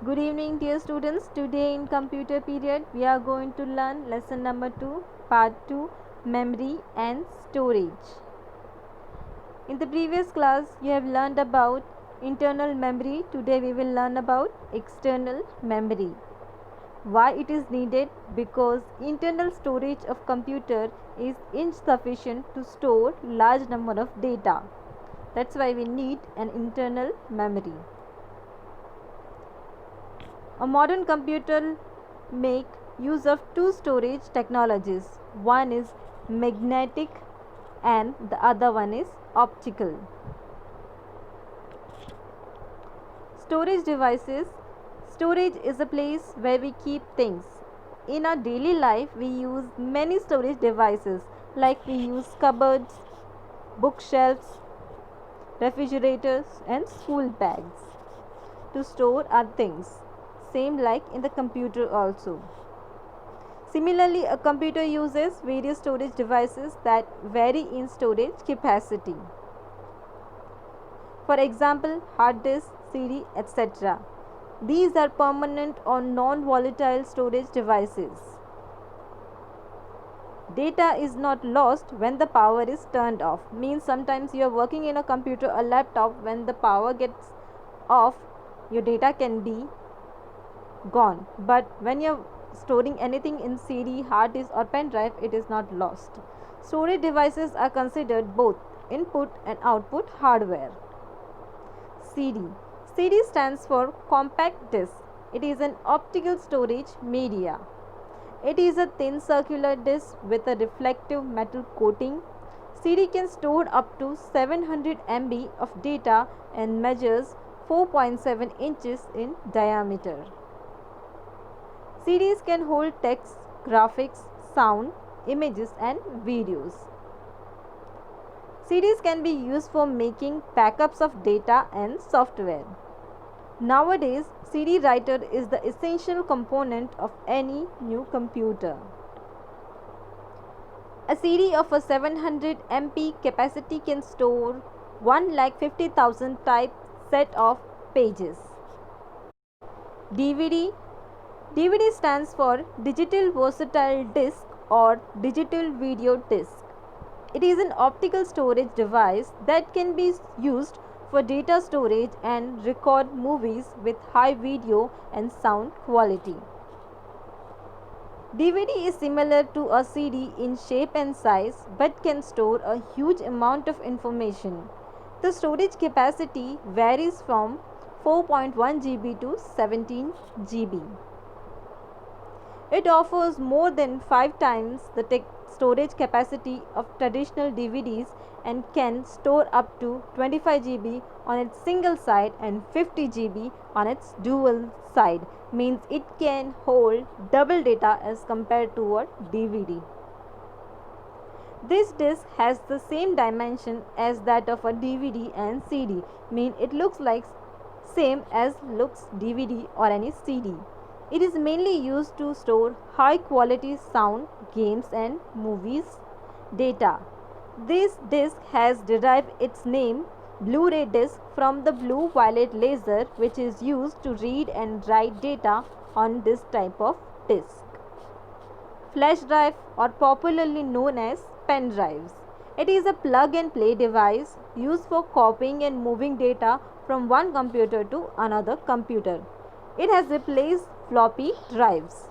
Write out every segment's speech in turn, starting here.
Good evening, dear students. Today in computer period, we are going to learn lesson number 2, part 2, memory and storage. In the previous class, you have learned about internal memory. Today we will learn about external memory. Why it is needed? Because internal storage of computer is insufficient to store large number of data. That's why we need an internal memory. A modern computer make use of two storage technologies. One is magnetic and the other one is optical. Storage devices. Storage is a place where we keep things. In our daily life, we use many storage devices like we use cupboards, bookshelves, refrigerators and school bags to store our things. Same like in the computer also. Similarly, a computer uses various storage devices that vary in storage capacity. For example, hard disk, CD, etc. These are permanent or non-volatile storage devices. Data is not lost when the power is turned off. Means sometimes you are working in a computer or laptop, when the power gets off, your data can be gone, but when you're storing anything in CD, hard disk or pen drive, it is not lost. Storage devices are considered both input and output hardware. CD. CD stands for compact disc. It is an optical storage media. It is a thin circular disc with a reflective metal coating. CD can store up to 700 MB of data and measures 4.7 inches in diameter. CDs can hold text, graphics, sound, images and videos. CDs can be used for making backups of data and software. Nowadays, CD writer is the essential component of any new computer. A CD of a 700 MB capacity can store 1,50,000 type set of pages. DVD. DVD stands for Digital Versatile Disc or Digital Video Disc. It is an optical storage device that can be used for data storage and record movies with high video and sound quality. DVD is similar to a CD in shape and size but can store a huge amount of information. The storage capacity varies from 4.1 GB to 17 GB. It offers more than 5 times the storage capacity of traditional DVDs and can store up to 25 GB on its single side and 50 GB on its dual side. Means it can hold double data as compared to a DVD. This disc has the same dimension as that of a DVD and CD. Mean it looks like same as looks DVD or any CD. It is mainly used to store high quality sound, games and movies data. This disc has derived its name Blu-ray disc from the blue violet laser which is used to read and write data on this type of disc. Flash drive or popularly known as pen drives. It is a plug and play device used for copying and moving data from one computer to another computer. It has replaced floppy drives.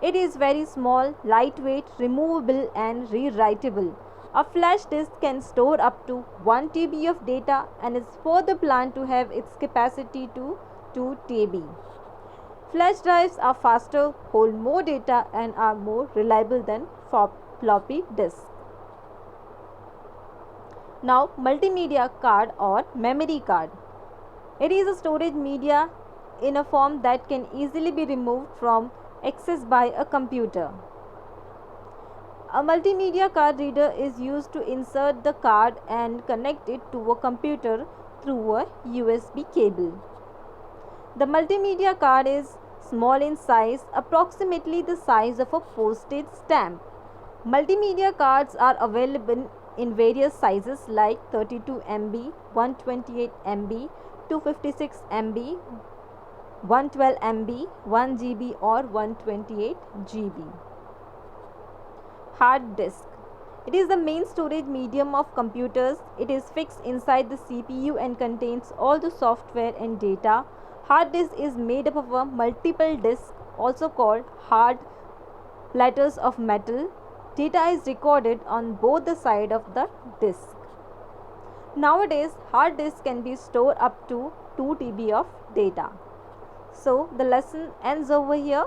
It is very small, lightweight, removable and rewritable. A flash disk can store up to 1 TB of data and is further planned to have its capacity to 2 TB. Flash drives are faster, hold more data and are more reliable than floppy disks. Now, multimedia card or memory card. It is a storage media in a form that can easily be removed from access by a computer. A multimedia card reader is used to insert the card and connect it to a computer through a USB cable. The multimedia card is small in size, approximately the size of a postage stamp. Multimedia cards are available in various sizes like 32 MB, 128 MB, 256 MB, 112 MB, 1 GB or 128 GB. Hard disk. It is the main storage medium of computers. It is fixed inside the CPU and contains all the software and data. Hard disk is made up of a multiple disks, also called hard platters of metal. Data is recorded on both the sides of the disk. Nowadays, hard disk can be stored up to 2 TB of data. So, the lesson ends over here.